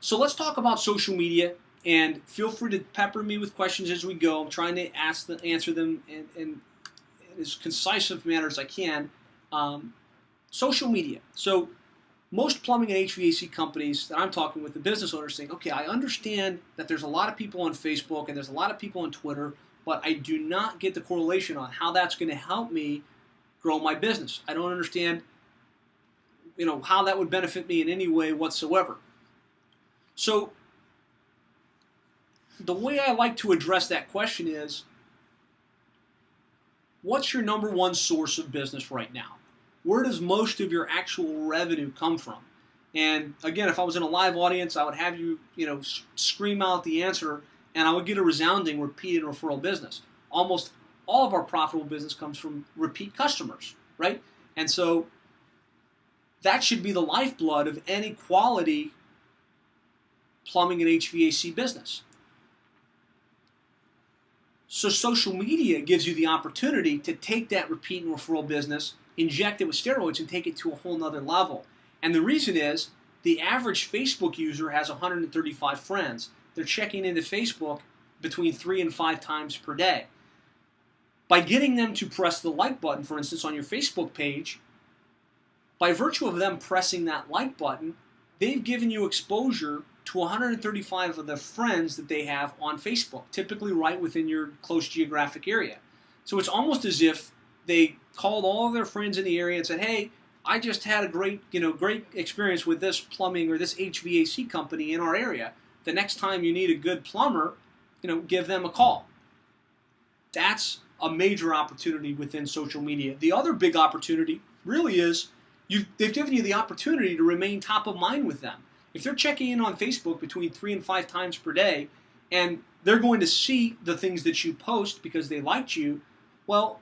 So let's talk about social media, and feel free to pepper me with questions as we go. I'm trying to answer them in as concise of a manner as I can. Social media. So most plumbing and HVAC companies that I'm talking with, the business owners, saying, okay, I understand that there's a lot of people on Facebook and there's a lot of people on Twitter, but I do not get the correlation on how that's going to help me grow my business. I don't understand, how that would benefit me in any way whatsoever. So the way I like to address that question is, what's your number one source of business right now? Where does most of your actual revenue come from? And again, if I was in a live audience, I would have you, scream out the answer, and I would get a resounding repeat and referral business. Almost all of our profitable business comes from repeat customers, right? And so that should be the lifeblood of any quality plumbing and HVAC business. So social media gives you the opportunity to take that repeat and referral business, inject it with steroids, and take it to a whole nother level. And the reason is, the average Facebook user has 135 friends. They're checking into Facebook between 3 and 5 times per day. By getting them to press the like button, for instance, on your Facebook page, by virtue of them pressing that like button, they've given you exposure to 135 of the friends that they have on Facebook, typically right within your close geographic area. So it's almost as if they called all of their friends in the area and said, hey, I just had a great experience with this plumbing or this HVAC company in our area. The next time you need a good plumber, give them a call. That's a major opportunity within social media. The other big opportunity really is they've given you the opportunity to remain top of mind with them. If they're checking in on Facebook between 3 and 5 times per day, and they're going to see the things that you post because they liked you, well,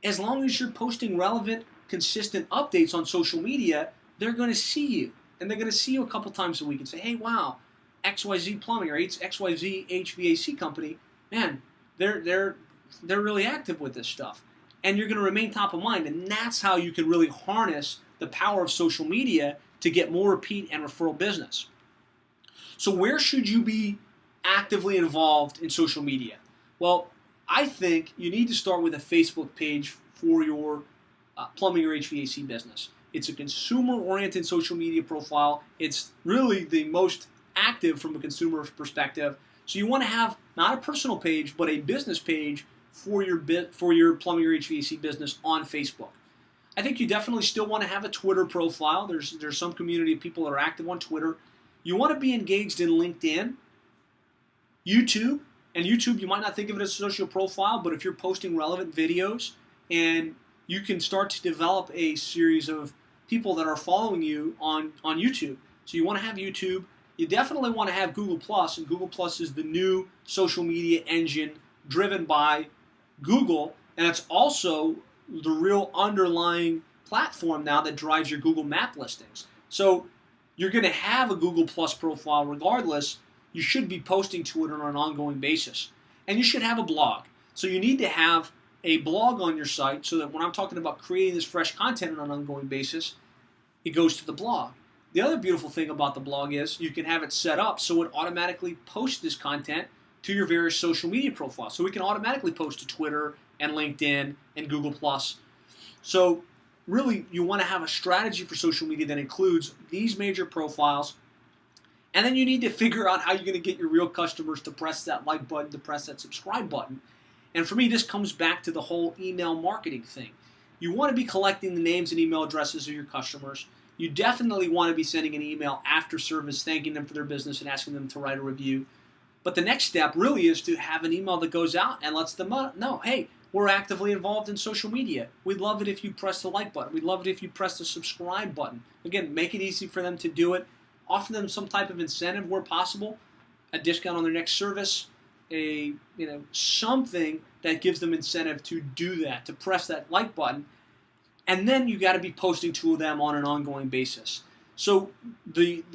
as long as you're posting relevant, consistent updates on social media, they're going to see you. And they're going to see you a couple times a week and say, hey, wow, XYZ Plumbing or XYZ HVAC company, man, they're really active with this stuff. And you're going to remain top of mind. And that's how you can really harness the power of social media to get more repeat and referral business. So where should you be actively involved in social media? Well, I think you need to start with a Facebook page for your plumbing or HVAC business. It's a consumer-oriented social media profile. It's really the most active from a consumer perspective. So you want to have not a personal page, but a business page for your plumbing or HVAC business on Facebook. I think you definitely still want to have a Twitter profile. There's some community of people that are active on Twitter. You want to be engaged in LinkedIn, YouTube. And YouTube, you might not think of it as a social profile, but if you're posting relevant videos, and you can start to develop a series of people that are following you on YouTube. So you want to have YouTube. You definitely want to have Google+, and Google+ is the new social media engine driven by Google, and it's also the real underlying platform now that drives your Google map listings. So you're going to have a Google Plus profile regardless. You should be posting to it on an ongoing basis. And you should have a blog. So you need to have a blog on your site so that when I'm talking about creating this fresh content on an ongoing basis, it goes to the blog. The other beautiful thing about the blog is you can have it set up so it automatically posts this content to your various social media profiles. So we can automatically post to Twitter and LinkedIn and Google+. So really, you want to have a strategy for social media that includes these major profiles, and then you need to figure out how you're going to get your real customers to press that like button, to press that subscribe button. And for me, this comes back to the whole email marketing thing. You want to be collecting the names and email addresses of your customers. You definitely want to be sending an email after service thanking them for their business and asking them to write a review. But the next step really is to have an email that goes out and lets them know, hey, we're actively involved in social media. We'd love it if you press the like button. We'd love it if you press the subscribe button. Again, make it easy for them to do it. Offer them some type of incentive where possible, a discount on their next service, something that gives them incentive to do that, to press that like button. And then you got to be posting to them on an ongoing basis. So the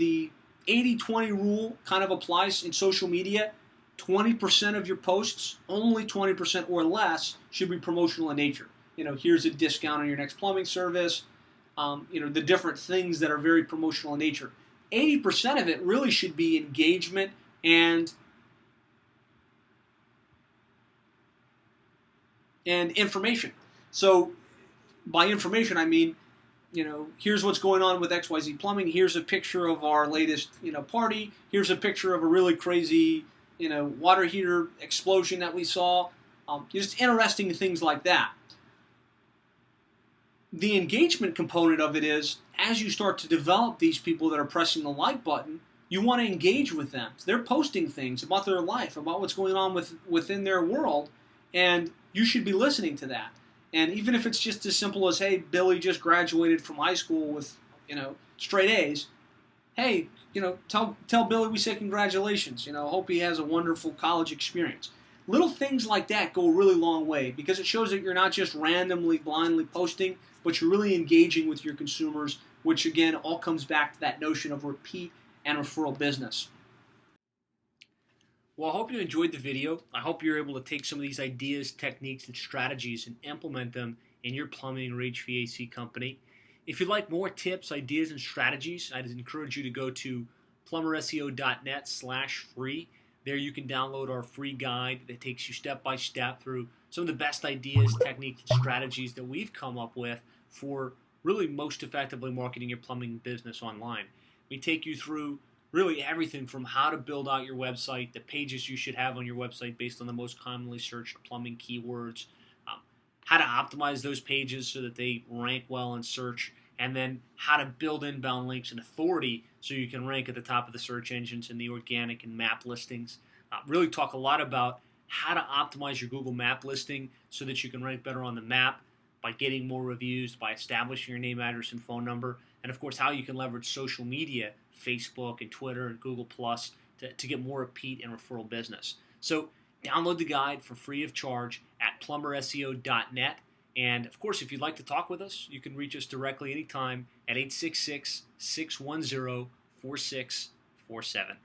80-20 rule kind of applies in social media. 20% of your posts, only 20% or less, should be promotional in nature. Here's a discount on your next plumbing service. The different things that are very promotional in nature. 80% of it really should be engagement and information. So by information, I mean, here's what's going on with XYZ Plumbing. Here's a picture of our latest, party. Here's a picture of a really crazy, water heater explosion that we saw. Just interesting things like that. The engagement component of it is, as you start to develop these people that are pressing the like button, you want to engage with them. So they're posting things about their life, about what's going on within their world, and you should be listening to that. And even if it's just as simple as, hey, Billy just graduated from high school with, straight A's. Hey, tell Billy we say congratulations. Hope he has a wonderful college experience. Little things like that go a really long way because it shows that you're not just randomly, blindly posting, but you're really engaging with your consumers, which again all comes back to that notion of repeat and referral business. Well, I hope you enjoyed the video. I hope you're able to take some of these ideas, techniques, and strategies and implement them in your plumbing or HVAC company. If you'd like more tips, ideas, and strategies, I'd encourage you to go to plumberseo.net/free. There you can download our free guide that takes you step by step through some of the best ideas, techniques, and strategies that we've come up with for really most effectively marketing your plumbing business online. We take you through really everything from how to build out your website, the pages you should have on your website based on the most commonly searched plumbing keywords, how to optimize those pages so that they rank well in search, and then how to build inbound links and authority so you can rank at the top of the search engines in the organic and map listings. Really talk a lot about how to optimize your Google map listing so that you can rank better on the map by getting more reviews, by establishing your name, address, and phone number, and of course how you can leverage social media, Facebook and Twitter and Google Plus to get more repeat and referral business. So download the guide for free of charge at plumberseo.net. And of course, if you'd like to talk with us, you can reach us directly anytime at 866-610-4647.